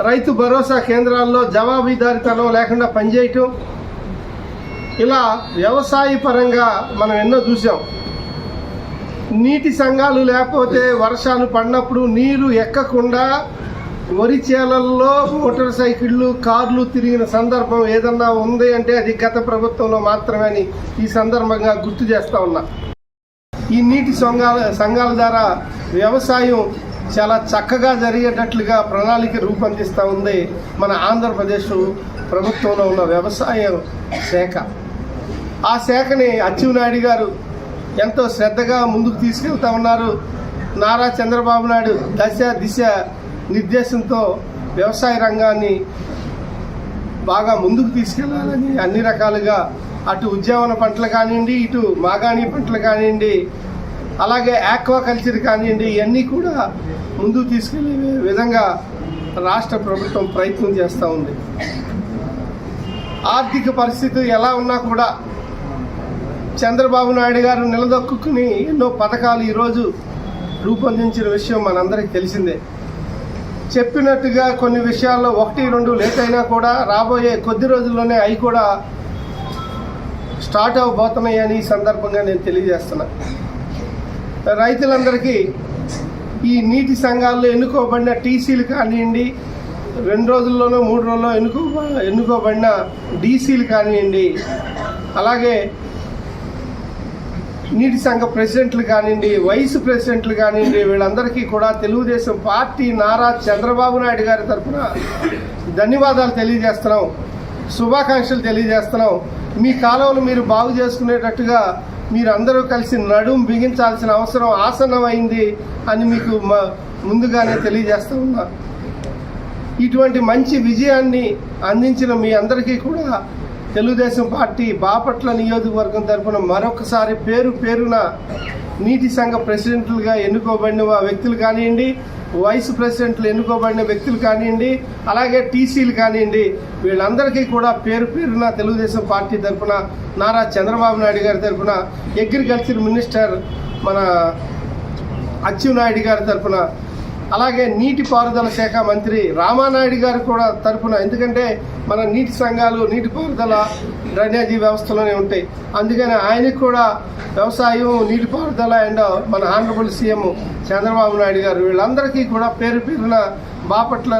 రైతు భరోసా కేంద్రాల్లో జవాబుదారీతనం లేకుండా పనిచేయటం, ఇలా వ్యవసాయ పరంగా మనం ఎన్నో చూసాం. నీటి సంఘాలు లేకపోతే వర్షాలు పడినప్పుడు నీరు ఎక్కకుండా వరి చేలల్లో మోటార్ సైకిళ్ళు, కార్లు తిరిగిన సందర్భం ఏదన్నా ఉంది అంటే అది గత ప్రభుత్వంలో మాత్రమే అని ఈ సందర్భంగా గుర్తు చేస్తూ ఉన్నా. ఈ నీటి సంఘాల ద్వారా వ్యవసాయం చాలా చక్కగా జరిగేటట్లుగా ప్రణాళిక రూపొందిస్తూ ఉంది మన ఆంధ్రప్రదేశ్ ప్రభుత్వంలో ఉన్న వ్యవసాయ శాఖ. ఆ శాఖని అచ్చెన్నాయుడు గారు ఎంతో శ్రద్ధగా ముందుకు తీసుకెళ్తా ఉన్నారు. నారా చంద్రబాబు నాయుడు దిశ నిర్దేశంతో వ్యవసాయ రంగాన్ని బాగా ముందుకు తీసుకెళ్లాలని అన్ని రకాలుగా, అటు ఉద్యానవన పంటలు కానివ్వండి, ఇటు మాగాణి పంటలు కానివ్వండి, అలాగే ఆక్వాకల్చర్ కానివ్వండి, ఇవన్నీ కూడా ముందుకు తీసుకెళ్లే విధంగా రాష్ట్ర ప్రభుత్వం ప్రయత్నం చేస్తూ ఉంది. ఆర్థిక పరిస్థితి ఎలా ఉన్నా కూడా చంద్రబాబు నాయుడు గారు నిలదొక్కుని ఎన్నో పథకాలు ఈరోజు రూపొందించిన విషయం మనందరికీ తెలిసిందే. చెప్పినట్టుగా కొన్ని విషయాల్లో 1-2 లేట్ అయినా కూడా రాబోయే కొద్ది రోజుల్లోనే అవి కూడా స్టార్ట్ అవబోతున్నాయని ఈ సందర్భంగా నేను తెలియజేస్తున్నా. రైతులందరికీ ఈ నీటి సంఘాల్లో ఎన్నుకోబడిన టీసీలు కానివ్వండి, 2 రోజుల్లోనో 3 రోజుల్లో ఎన్నుకోబడిన డీసీలు కానివ్వండి, అలాగే నీటి సంఘ ప్రెసిడెంట్లు కానివ్వండి, వైస్ ప్రెసిడెంట్లు కానివ్వండి, వీళ్ళందరికీ కూడా తెలుగుదేశం పార్టీ నారా చంద్రబాబు నాయుడు గారి తరఫున ధన్యవాదాలు తెలియజేస్తున్నాం, శుభాకాంక్షలు తెలియజేస్తున్నాం. మీ కాలువలు మీరు బాగు చేసుకునేటట్టుగా మీరు అందరూ కలిసి నడుం బిగించాల్సిన అవసరం ఆసన్నమైంది అని మీకు ముందుగానే తెలియజేస్తూ ఉన్నా. ఇటువంటి మంచి విజయాన్ని అందించిన మీ అందరికీ కూడా తెలుగుదేశం పార్టీ బాపట్ల నియోజకవర్గం తరఫున మరొకసారి పేరున నీటి సంఘ ప్రెసిడెంట్లుగా ఎన్నుకోబడిన వ్యక్తులు కానివ్వండి, వైస్ ప్రెసిడెంట్లు ఎన్నుకోబడిన వ్యక్తులు కానివ్వండి, అలాగే టీసీలు కానివ్వండి, వీళ్ళందరికీ కూడా పేరున తెలుగుదేశం పార్టీ తరఫున నారా చంద్రబాబు నాయుడు గారి తరఫున, అగ్రికల్చర్ మినిస్టర్ మన అచ్చెన్నాయుడు గారి తరఫున అలాగే నీటిపారుదల శాఖ మంత్రి రామానాయుడు గారు కూడా తరపున, ఎందుకంటే మన నీటి సంఘాలు నీటిపారుదల డ్రైనేజీ వ్యవస్థలోనే ఉంటాయి, అందుకని ఆయనకు కూడా వ్యవసాయం, నీటిపారుదల అండ్ మన ఆనరబుల్ సీఎం చంద్రబాబు నాయుడు గారు వీళ్ళందరికీ కూడా పేరు పేరున బాపట్ల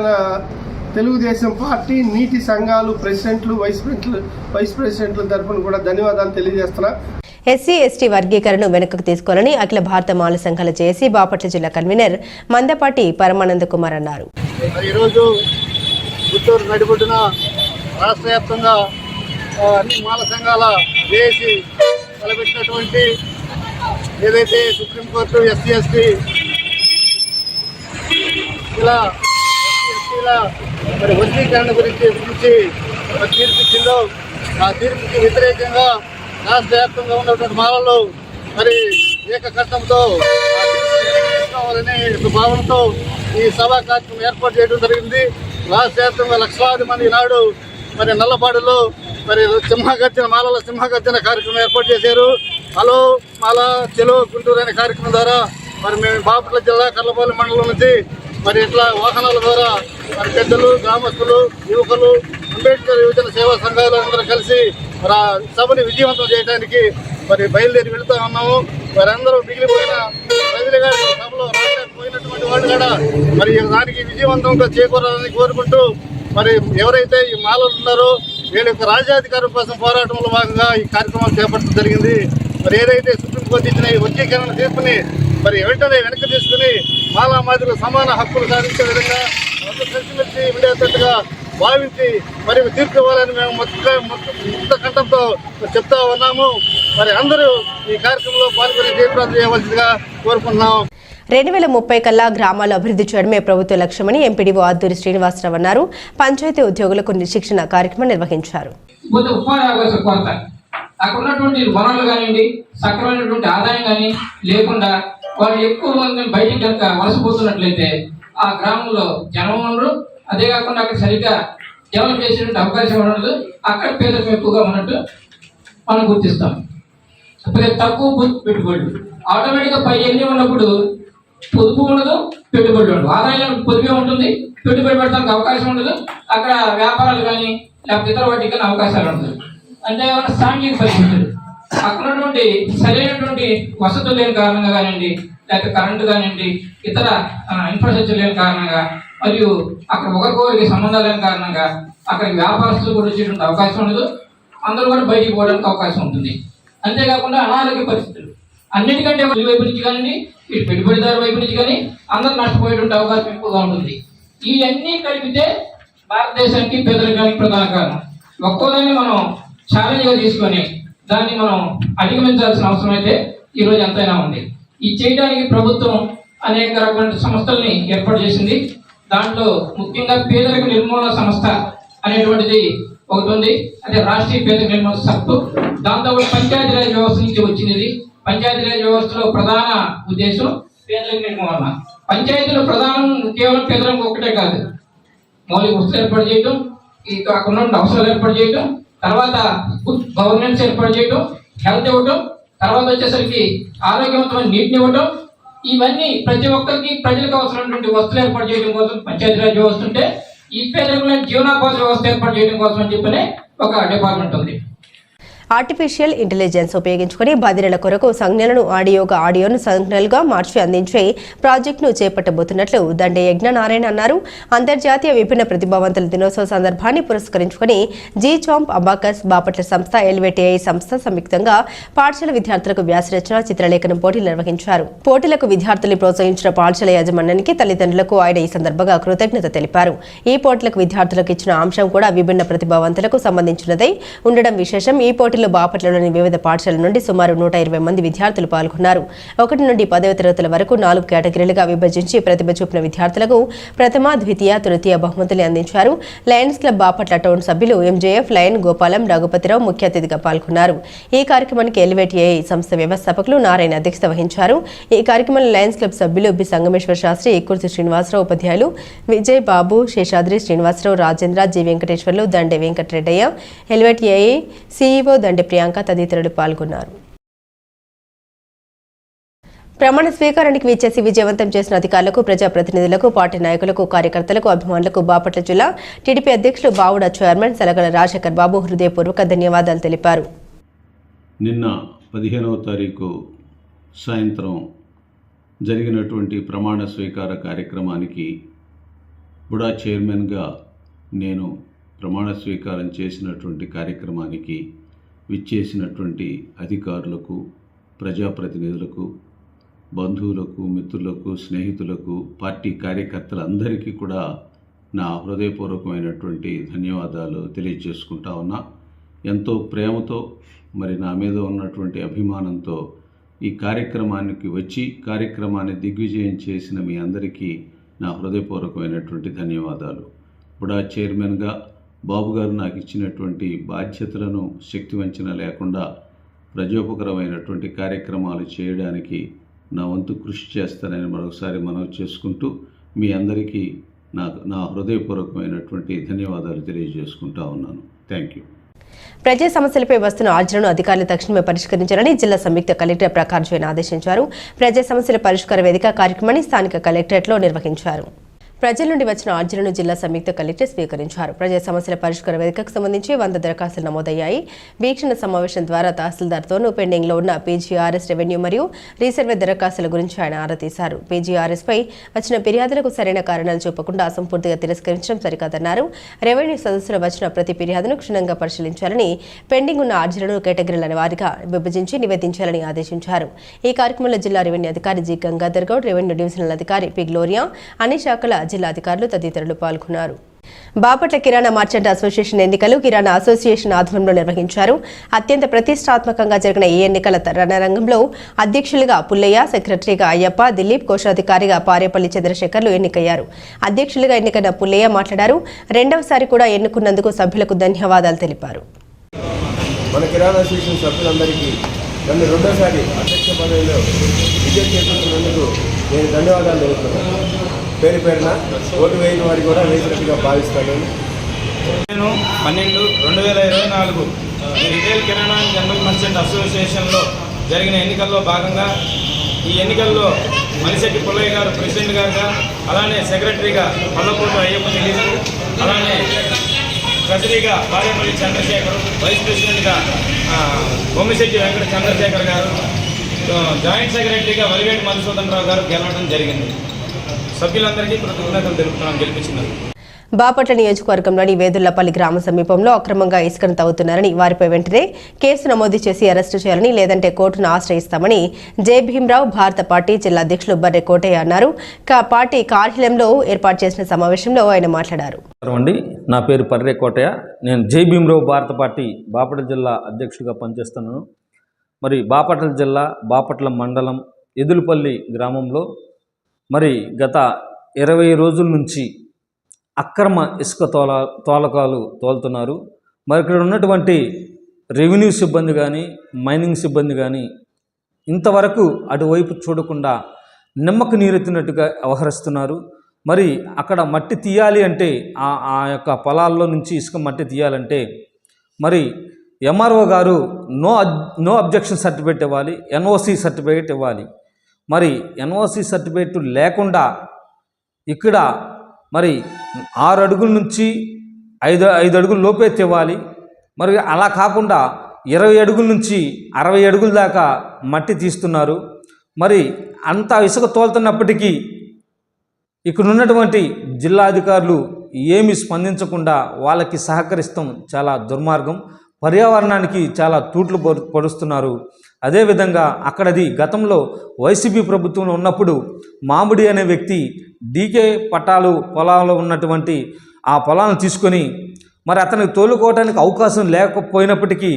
తెలుగుదేశం పార్టీ నీటి సంఘాలు ప్రెసిడెంట్లు, వైస్ ప్రెసిడెంట్ల తరపున కూడా ధన్యవాదాలు తెలియజేస్తున్నా. ఎస్సీ ఎస్టీ వర్గీకరణను వెనుకకు తీసుకోవాలని అఖిల భారత మాల సంఘాల జేఏసీ బాపట్ల జిల్లా కన్వీనర్ మందపాటి పరమానంద కుమార్ అన్నారు. ఈరోజు గుంటూరు నడిబొడ్డున రాష్ట్ర వ్యాప్తంగా అన్ని మాల సంఘాల జేఏసీ తలపెట్టినటువంటి ఏదైతే సుప్రీంకోర్టు ఎస్సీ ఎస్టీ ఇలా మరి వర్గీకరణ గురించి తీర్పు ఇచ్చిందో ఆ తీర్పుకి వ్యతిరేకంగా రాష్ట్ర వ్యాప్తంగా ఉన్నటువంటి మాలలు మరి ఏకకంఠంతో తీసుకోవాలనే భావనతో ఈ సభా కార్యక్రమం ఏర్పాటు చేయడం జరిగింది. రాష్ట్ర వ్యాప్తంగా లక్షలాది మంది నాడు మరి నల్లపాడులో మరి మాలల సింహగర్జన కార్యక్రమం ఏర్పాటు చేశారు. హలో మాల చెలో గుంటూరు అనే కార్యక్రమం ద్వారా మరి మేము బాపట్ల జిల్లా కర్లపల్లి మండలం నుంచి మరి ఇట్లా వాహనాల ద్వారా మరి పెద్దలు, గ్రామస్తులు, యువకులు, అంబేద్కర్ యువజన సేవా సంఘాలు అందరూ కలిసి మరి ఆ సభని విజయవంతం చేయడానికి మరి బయలుదేరి వెళుతూ ఉన్నాము. మరి అందరూ మిగిలిపోయిన ప్రజలుగా సభలో రాలేకపోయినటువంటి వాళ్ళు కూడా మరి దానికి విజయవంతంగా చేకూరాలని కోరుకుంటూ మరి ఎవరైతే ఈ మాలలు ఉన్నారో వీళ్ళ యొక్క రాజ్యాధికారం కోసం పోరాటంలో భాగంగా ఈ కార్యక్రమాలు చేపట్టడం జరిగింది. మరి ఏదైతే సుప్రీంకోర్టు ఇచ్చిన ఈ వర్గీకరణ తీర్పుని మరి వెంటనే వెనక్కి తీసుకుని మాలా మాదిరిలో సమాన హక్కులు సాధించే విధంగా అందరూ కలిసిమెలిసి ఉండేటట్టుగా భావించి మరి తీర్పు ఇవ్వాలని మేము ముక్త కంఠంతో చెప్తా ఉన్నాము. మరి అందరూ ఈ కార్యక్రమంలో పాల్గొని జయప్రదం చేయవలసిందిగా కోరుకుంటున్నాం. 2030 కల్లా గ్రామాలు అభివృద్ధి చేయడమే ప్రభుత్వ లక్ష్యమని ఎంపీడీఓ ఆద్దూరి శ్రీనివాసరావు అన్నారు. పంచాయతీ ఉద్యోగులకు శిక్షణ కార్యక్రమం నిర్వహించారు. అక్కడ ఉన్నటువంటి వనరులు కానివ్వండి, సక్రమైనటువంటి ఆదాయం కానీ లేకుండా వాళ్ళు ఎక్కువ మంది బయటికి కనుక వలసపోతున్నట్లయితే ఆ గ్రామంలో జనం ఉండరు. అదే కాకుండా అక్కడ సరిగ్గా డెవలప్ చేసేటువంటి అవకాశం ఉండదు. అక్కడ పేదరికం ఎక్కువగా ఉన్నట్టు మనం గుర్తిస్తాం. తక్కువ పెట్టుబడులు ఆటోమేటిక్గా పై ఎన్ని ఉన్నప్పుడు పొదుపు ఉండదు, పెట్టుబడి ఉండదు. ఆదాయం పొదుపే ఉంటుంది, పెట్టుబడి పెట్టడానికి అవకాశం ఉండదు. అక్కడ వ్యాపారాలు కానీ లేకపోతే ఇతర వాటికి కానీ అవకాశాలు ఉండదు. అంటే ఏమన్నా సాంఘిక పరిస్థితులు అక్కడ ఉన్నటువంటి సరైనటువంటి వసతులు లేని కారణంగా కానివ్వండి, లేకపోతే కరెంటు కానివ్వండి, ఇతర ఇన్ఫ్రాస్ట్రక్చర్ లేని కారణంగా, మరియు అక్కడ ఒకరికొకరికి సంబంధాలు లేని కారణంగా అక్కడికి వ్యాపారస్తులు కూడా వచ్చేటువంటి అవకాశం ఉండదు. అందరూ కూడా బయటికి పోవడానికి అవకాశం ఉంటుంది. అంతేకాకుండా అనారోగ్య పరిస్థితులు అన్నిటికంటే వైపు నుంచి కానీ ఇటు పెట్టుబడిదారు వైపు నుంచి కానీ అందరూ నష్టపోయేటువంటి అవకాశం ఎక్కువగా ఉంటుంది. ఇవన్నీ కలిపితే భారతదేశానికి పేదరికానికి ప్రధాన కారణం. ఒక్కోదాన్ని మనం ఛాలెంజ్గా తీసుకొని దాన్ని మనం అధిగమించాల్సిన అవసరం అయితే ఈరోజు ఎంతైనా ఉంది. ఇది చేయడానికి ప్రభుత్వం అనేక రకమైన సంస్థల్ని ఏర్పాటు చేసింది. దాంట్లో ముఖ్యంగా పేదరిక నిర్మూలన సంస్థ అనేటువంటిది ఒకటి ఉంది. అదే రాష్ట్రీయ పేదరిక నిర్మూలన సంస్థ. దాంతో పంచాయతీరాజ్ వ్యవస్థ నుంచి వచ్చినది. పంచాయతీరాజ్ వ్యవస్థలో ప్రధాన ఉద్దేశం పేదరిక నిర్మూలన. పంచాయతీలో ప్రధానం కేవలం పేదరికం ఒక్కటే కాదు, మౌలిక వసతులు ఏర్పాటు చేయడం, అక్కడ ఉన్న అవసరాలు ఏర్పాటు చేయడం, తర్వాత గవర్నెన్స్ ఏర్పాటు చేయడం, హెల్త్ ఇవ్వటం, తర్వాత వచ్చేసరికి ఆరోగ్యవంతమైన నీటిని ఇవ్వటం. ఇవన్నీ ప్రతి ఒక్కరికి ప్రజలకు అవసరమైనటువంటి వస్తువులు ఏర్పాటు చేయడం కోసం పంచాయతీరాజ్ వ్యవస్థ ఉంటే, ఈ పేదరికమైన జీవనోపాధి వ్యవస్థ ఏర్పాటు చేయడం కోసం అని చెప్పనే ఒక డిపార్ట్మెంట్ ఉంది. ఆర్టిఫిషియల్ ఇంటెలిజెన్స్ ఉపయోగించుకుని బదిలీల కొరకు సంజ్ఞలను ఆడియోను సంజ్ఞలుగా మార్చి అందించే ప్రాజెక్టును చేపట్టబోతున్నట్లు దండే యజ్ఞనారాయణ అన్నారు. అంతర్జాతీయ విభిన్న ప్రతిభావంతుల దినోత్సవ సందర్భాన్ని పురస్కరించుకుని జీ చాంప్ అబాకస్ బాపట్ల సంస్థ ఎల్వేటీఐ సంస్థ సంయుక్తంగా పాఠశాల విద్యార్థులకు వ్యాసరచన చిత్రలేఖనం పోటీలు నిర్వహించారు. పోటీలకు విద్యార్థుల్ని ప్రోత్సహించిన పాఠశాల యాజమాన్యానికి తల్లిదండ్రులకు ఆయన ఈ సందర్భంగా కృతజ్ఞత తెలిపారు. ఈ పోటీలకు విద్యార్థులకు ఇచ్చిన అంశం కూడా విభిన్న ప్రతిభావంతులకు సంబంధించినదై ఉండడం విశేషం. ఈ పోటీ బాపట్లలోని వివిధ పాఠశాలల నుండి సుమారు 120 మంది విద్యార్థులు పాల్గొన్నారు. 1 నుండి 10వ తరగతుల వరకు 4 కేటగిరీలుగా విభజించి ప్రతిభ చూపిన విద్యార్థులకు ప్రథమ, ద్వితీయ, తృతీయ బహుమతులు అందించారు. లయన్స్ క్లబ్ బాపట్ల టౌన్ సభ్యులు ఎంజేఎఫ్, లయన్ గోపాలం, రఘుపతిరావు ముఖ్య అతిథిగా పాల్గొన్నారు. ఈ కార్యక్రమానికి ఎల్వేటీఐ సంస్థ వ్యవస్థాపకులు నారాయణ అధ్యక్షత వహించారు. ఈ కార్యక్రమంలో లయన్స్ క్లబ్ సభ్యులు బి సంగమేశ్వర శాస్త్రి, కుర్తి శ్రీనివాసరావు, ఉపాధ్యాయులు విజయ్ బాబు, శేషాద్రి శ్రీనివాసరావు, రాజేంద్ర, జి వెంకటేశ్వర్లు, దండే వెంకటరెడ్డయ్య, ఎల్వేటీఐ సిఇఓ దండే ప్రియాంక తదితరులు పాల్గొన్నారు. ప్రమాణ స్వీకారానికి విచ్చేసి విజయవంతం చేసిన అధికారులకు, ప్రజాప్రతినిధులకు, పార్టీ నాయకులకు, కార్యకర్తలకు, అభిమానులకు బాపట్ల జిల్లా టీడీపీ అధ్యక్షులు బావుడ చైర్మన్ సలగల రాజశేఖర్ బాబు హృదయపూర్వక ధన్యవాదాలు తెలిపారు. నిన్న 15వ తారీఖు సాయంత్రం జరిగినటువంటి ప్రమాణ స్వీకార కార్యక్రమానికి బుడా చైర్మన్గా నేను ప్రమాణ స్వీకారం చేసినటువంటి కార్యక్రమానికి విచ్చేసినటువంటి అధికారులకు, ప్రజాప్రతినిధులకు, బంధువులకు, మిత్రులకు, స్నేహితులకు, పార్టీ కార్యకర్తలందరికీ కూడా నా హృదయపూర్వకమైనటువంటి ధన్యవాదాలు తెలియజేసుకుంటా ఉన్నా. ఎంతో ప్రేమతో మరి నా మీద ఉన్నటువంటి అభిమానంతో ఈ కార్యక్రమానికి వచ్చి కార్యక్రమాన్ని దిగ్విజయం చేసిన మీ అందరికీ నా హృదయపూర్వకమైనటువంటి ధన్యవాదాలు. బుడా చైర్మన్గా బాబు గారు నాకు ఇచ్చినటువంటి బాధ్యతలను శక్తివంచన లేకుండా ప్రజోపకరమైనటువంటి కార్యక్రమాలు చేయడానికి నా వంతు కృషి చేస్తానని మరొకసారి మనవి చేసుకుంటూ మీ అందరికీ నా హృదయపూర్వకమైనటువంటి ధన్యవాదాలు తెలియజేసుకుంటా ఉన్నాను. Thank you. ప్రజా సమస్యలపై వస్తున్న ఆర్జీలను అధికారులు తక్షణమే పరిష్కరించాలని జిల్లా సంయుక్త కలెక్టర్ ప్రకాష్ జైన్ ఆదేశించారు. ప్రజా సమస్యల పరిష్కార వేదిక కార్యక్రమాన్ని స్థానిక కలెక్టరేట్లో నిర్వహించారు. ప్రజల నుండి వచ్చిన ఆర్జీలను జిల్లా సంయుక్త కలెక్టర్ స్వీకరించారు. ప్రజా సమస్యల పరిష్కార వేదికకు సంబంధించి 100 దరఖాస్తులు నమోదయ్యాయి. వీక్షణ సమావేశం ద్వారా తహసీల్దార్తోనూ పెండింగ్లో ఉన్న పీజీఆర్ఎస్, రెవెన్యూ మరియు రీసర్వే దరఖాస్తుల గురించి ఆయన ఆరా తీశారు. పీజీఆర్ఎస్ పై వచ్చిన ఫిర్యాదులకు సరైన కారణాలు చూపకుండా అసంపూర్తిగా తిరస్కరించడం సరికాదన్నారు. రెవెన్యూ సదస్సులో వచ్చిన ప్రతి ఫిర్యాదును క్షుణ్ణంగా పరిశీలించాలని, పెండింగ్ ఉన్న ఆర్జీలను కేటగిరీల వారీగా విభజించి నివేదించాలని ఆదేశించారు. ఈ కార్యక్రమంలో జిల్లా రెవెన్యూ అధికారి G Gangadhar Goud, revenue divisional అధికారి పి గ్లోరియా, అన్ని శాఖల జిల్లా అధికారులు తదితరులు పాల్గొన్నారు. బాపట్ల కిరాణా మర్చెంట్ అసోసియేషన్ ఎన్నికలు కిరాణా అసోసియేషన్ ఆధ్వర్యంలో నిర్వహించారు. అత్యంత ప్రతిష్టాత్మకంగా జరిగిన ఈ ఎన్నికల రణరంగంలో అధ్యక్షులుగా పుల్లయ్య, సెక్రటరీగా అయ్యప్ప, దిలీప్, కోశాధికారిగా పారేపల్లి చంద్రశేఖర్లు ఎన్నికయ్యారు. అధ్యక్షులుగా ఎన్నికైన పుల్లయ్య మాట్లాడారు. రెండవసారి కూడా ఎన్నుకున్నందుకు సభ్యులకు ధన్యవాదాలు తెలిపారు. మన కిరాణా అసోసియేషన్ సభ్యులందరికీ నన్ను రెండోసారి అధ్యక్ష పదవిలో విజయం చేస్తున్నందుకు నేను ధన్యవాదాలు తెలుపుతున్నాను. పేరు పేరున ఓటు వేయని వారికి కూడా వేసినట్టుగా భావిస్తాను. నేను 12/2024 రిటైల్ కిరాణా జనరల్ మర్చెంట్ అసోసియేషన్లో జరిగిన ఎన్నికల్లో భాగంగా ఈ ఎన్నికల్లో మలిశెట్టి పుల్లయ్య గారు ప్రెసిడెంట్ గారుగా, అలానే సెక్రటరీగా పల్లపోటు అయ్యప్ప దిలీప్, అలానే ట్రెజరీగా పారేపల్లి చంద్రశేఖర్, వైస్ ప్రెసిడెంట్గా బొమ్మిశెట్టి వెంకట చంద్రశేఖర్ గారు, జాయింట్ సెక్రటరీగా వలివేటి మధుసూదన్ రావు గారు గెలవడం జరిగింది. సభ్యులందరికీ కృతజ్ఞతలు తెలుపుతున్నాను గెలిపించినారు. బాపట్ల నియోజకవర్గంలోని వేదుళ్లపల్లి గ్రామ సమీపంలో అక్రమంగా ఇసుకను తవ్వుతున్నారని, వారిపై వెంటనే కేసు నమోదు చేసి అరెస్టు చేయాలని, లేదంటే కోర్టును ఆశ్రయిస్తామని జై భీమరావు భారత పార్టీ జిల్లా అధ్యక్షులు బర్రె కోటయ్య అన్నారు. పార్టీ కార్యాలయంలో ఏర్పాటు చేసిన సమావేశంలో ఆయన మాట్లాడారు. నా పేరు పర్రే కోటయ్య. నేను జై భీమరావు భారత పార్టీ బాపట్ల జిల్లా అధ్యక్షుడిగా పనిచేస్తున్నాను. మరి బాపట్ల జిల్లా బాపట్ల మండలం ఎదులుపల్లి గ్రామంలో మరి గత 20 రోజుల నుంచి అక్రమ ఇసుక తోలకాలు తోలుతున్నారు. మరి ఇక్కడ ఉన్నటువంటి రెవెన్యూ సిబ్బంది కానీ, మైనింగ్ సిబ్బంది కానీ ఇంతవరకు అటువైపు చూడకుండా నిమ్మకు నీరెత్తినట్టుగా వ్యవహరిస్తున్నారు. మరి అక్కడ మట్టి తీయాలి అంటే ఆ యొక్క పొలాల్లో నుంచి ఇసుక మట్టి తీయాలంటే మరి ఎంఆర్ఓ గారు నో అబ్జెక్షన్ సర్టిఫికేట్ ఇవ్వాలి, ఎన్ఓసి సర్టిఫికేట్ ఇవ్వాలి. మరి ఎన్ఓసి సర్టిఫికేట్ లేకుండా ఇక్కడ మరి 6 అడుగుల నుంచి 5 అడుగుల లోపే తెవ్వాలి. మరి అలా కాకుండా 20 అడుగుల నుంచి 60 అడుగుల దాకా మట్టి తీస్తున్నారు. మరి అంత ఇసుక తోలుతున్నప్పటికీ ఇక్కడ ఉన్నటువంటి జిల్లా అధికారులు ఏమీ స్పందించకుండా వాళ్ళకి సహకరిస్తాం చాలా దుర్మార్గం. పర్యావరణానికి చాలా తూట్లు పడుస్తున్నారు. అదేవిధంగా అక్కడది గతంలో వైసీపీ ప్రభుత్వంలో ఉన్నప్పుడు మామిడి అనే వ్యక్తి డీకే పట్టాలు పొలాల్లో ఉన్నటువంటి ఆ పొలాలను తీసుకొని మరి అతనికి తోలుకోవడానికి అవకాశం లేకపోయినప్పటికీ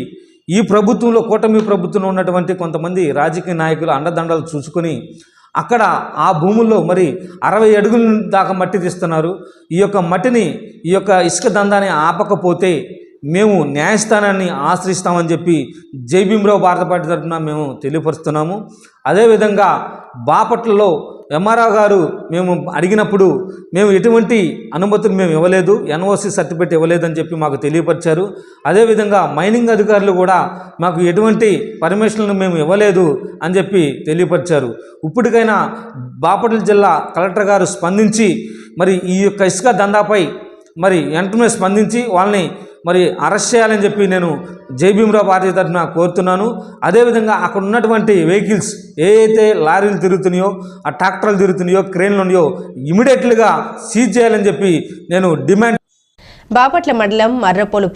ఈ ప్రభుత్వంలో, కూటమి ప్రభుత్వంలో ఉన్నటువంటి కొంతమంది రాజకీయ నాయకులు అండదండలు చూసుకొని అక్కడ ఆ భూముల్లో మరి 60 అడుగుల దాకా మట్టి తీస్తున్నారు. ఈ యొక్క మట్టిని, ఈ యొక్క ఇసుక దందాన్ని ఆపకపోతే మేము న్యాయస్థానాన్ని ఆశ్రయిస్తామని చెప్పి జై భీమరావు భారత పార్టీ తరఫున మేము తెలియపరుస్తున్నాము. అదేవిధంగా బాపట్లలో ఎంఆర్ఓ గారు మేము అడిగినప్పుడు మేము ఎటువంటి అనుమతులు మేము ఇవ్వలేదు, ఎన్ఓసి సర్టిఫికేట్ ఇవ్వలేదని చెప్పి మాకు తెలియపరిచారు. అదేవిధంగా మైనింగ్ అధికారులు కూడా మాకు ఎటువంటి పర్మిషన్లు మేము ఇవ్వలేదు అని చెప్పి తెలియపరిచారు. ఇప్పటికైనా బాపట్ల జిల్లా కలెక్టర్ గారు స్పందించి మరి ఈ యొక్క ఇసుక దందాపై మరి వెంటనే స్పందించి వాళ్ళని మరి అరెస్ట్ చేయాలని చెప్పి నేను జై భీమ్రావ్ పార్టీ తరఫున కోరుతున్నాను. అదేవిధంగా అక్కడ ఉన్నటువంటి వెహికల్స్ ఏదైతే లారీలు తిరుగుతున్నాయో, ఆ ట్రాక్టర్లు తిరుగుతున్నాయో, క్రేన్లు ఉన్నాయో ఇమీడియట్లుగా సీజ్ చేయాలని చెప్పి నేను డిమాండ్. బాపట్ల మండలం మర్రపోలు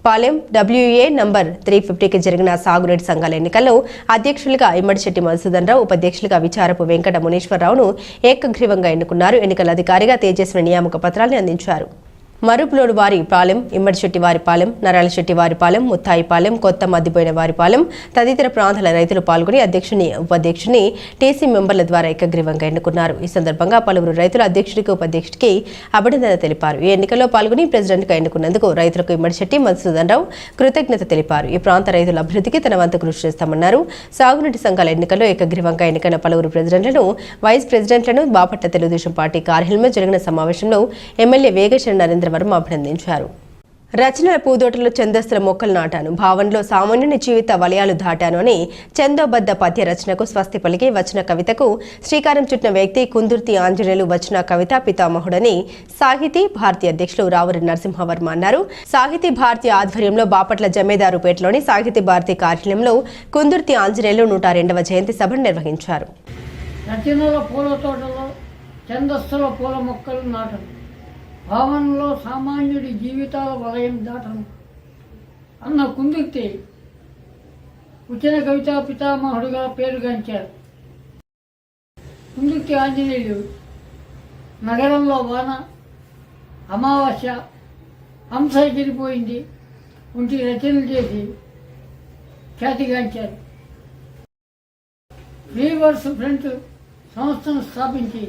పాలెం WA నంబర్ 350కి జరిగిన సాగునీటి సంఘాల ఎన్నికల్లో అధ్యక్షులుగా ఇమ్మడిశెట్టి మధుసూదన్ రావు, ఉపాధ్యక్షులుగా విచారపు వెంకట మునీశ్వరరావును ఏకగ్రీవంగా ఎన్నుకున్నారు. ఎన్నికల అధికారిగా తేజస్విని నియామక పత్రాలను అందించారు. మరుపులోడు వారిపాలెం, ఇమ్మడిశెట్టి వారిపాలెం, నరాలశెట్టి వారిపాలెం, ముత్తాయిపాలెం, కొత్త మద్దిపోయిన వారిపాలెం తదితర ప్రాంతాల రైతులు పాల్గొని అధ్యక్షుని, ఉపాధ్యక్షుని టీసీ మెంబర్ల ద్వారా ఏకగ్రీవంగా ఎన్నుకున్నారు. ఈ సందర్భంగా పలువురు రైతులు అధ్యక్షుడికి, ఉపాధ్యక్షుడికి అభినందన తెలిపారు. ఈ ఎన్నికల్లో పాల్గొని ప్రెసిడెంట్గా ఎన్నుకున్నందుకు రైతులకు ఇమ్మడిశెట్టి మధుసూదన్ రావు కృతజ్ఞత తెలిపారు. ఈ ప్రాంత రైతుల అభివృద్ధికి తన వంతు కృషి చేస్తామన్నారు. సాగునీటి సంఘాల ఎన్నికల్లో ఏకగ్రీవంగా ఎన్నికైన పలువురు ప్రెసిడెంట్లను, వైస్ ప్రెసిడెంట్లను బాపట్ల తెలుగుదేశం పార్టీ కార్యాలయంలో జరిగిన సమావేశంలో ఎమ్మెల్యే వేగేశ్వర నరేంద్ర వర్మ అభినందించారు. రచనల పూదోటలో ఛందస్సుల మొక్కలు నాటాను, భావనలో సామాన్యుని జీవిత వలయాలు దాటాను అని చందోబద్ధ పద్య రచనకు స్వస్తి పలికి వచన కవితకు శ్రీకారం చుట్టిన వ్యక్తి కుందుర్తి ఆంజనేయులు వచన కవిత పితామహుడని సాహితీ భారతి అధ్యక్షులు రావురి నరసింహవర్మ అన్నారు. సాహితీ భారతి ఆధ్వర్యంలో బాపట్ల జమేదారుపేటలోని సాహితీ భారతి కార్యాలయంలో కుందుర్తి ఆంజనేయులు 102వ జయంతి సభను నిర్వహించారు. రచనల పూల తోటలో ఛందస్సుల పూల మొక్కలు నాటను, భావనలో సామాన్యుడి జీవితాల వలయం దాటను అన్న కుందుర్తి వచన కవితా పితామహుడుగా పేరుగాంచారు. కుందుర్తి ఆంజనేయులు నగరంలో వాన, అమావాస్య, హంస ఎగిరిపోయింది వంటి రచనలు చేసి ఖ్యాతిగాంచారు. వీవర్స్ ఫ్రంట్ సంస్థను స్థాపించి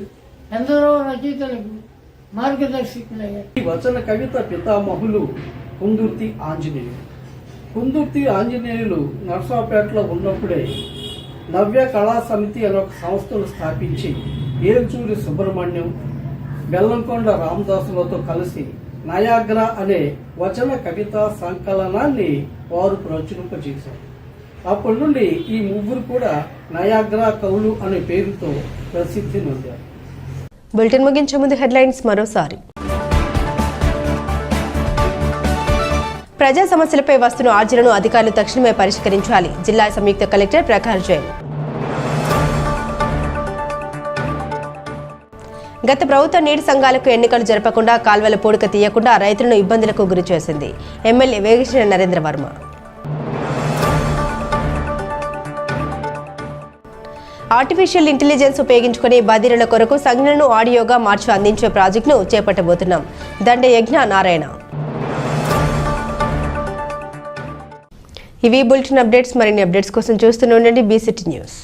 ఎందరో రచయితలకు మార్గదర్శకులయ్యారు. ఈ వచన కవిత పితామహులు కుందుర్తి ఆంజనేయులు. కుందుర్తి ఆంజనేయులు నర్సాపేటలో ఉన్నప్పుడే నవ్య కళా సమితి అనే ఒక సంస్థను స్థాపించి ఏల్చూరి సుబ్రహ్మణ్యం, బెల్లంకొండ రామదాసులతో కలిసి నయాగ్రా అనే వచన కవితా సంకలనాన్ని వారు ప్రచురింపజేశారు. అప్పటి నుండి ఈ ముగ్గురు కూడా నయాగ్రా కవులు అనే పేరుతో ప్రసిద్ధి నొందారు. బులెటిన్ ముగించే ముందు హెడ్లైన్స్ మరోసారి. ప్రజా సమస్యలపై వస్తున్న ఆర్జీలను అధికారులు తక్షణమే పరిష్కరించాలి, జిల్లా సంయుక్త కలెక్టర్ ప్రకాష్ జైన్. గత ప్రభుత్వం నీటి సంఘాలకు ఎన్నికలు జరపకుండా కాల్వల పూడిక తీయకుండా రైతులను ఇబ్బందులకు గురి చేసింది, MLA Vegeshwara Narendra Varma. Artificial intelligence ఉపయోగించుకుని బదిలీల కొరకు సంజ్ఞలను ఆడియోగా మార్చి అందించే ప్రాజెక్టును చేపట్టబోతున్నాం, దండ యజ్ఞ నారాయణ. ఇవి బులెటిన్ అప్డేట్స్. మరిన్ని అప్డేట్స్ కోసం చూస్తూనే ఉండండి BCT న్యూస్.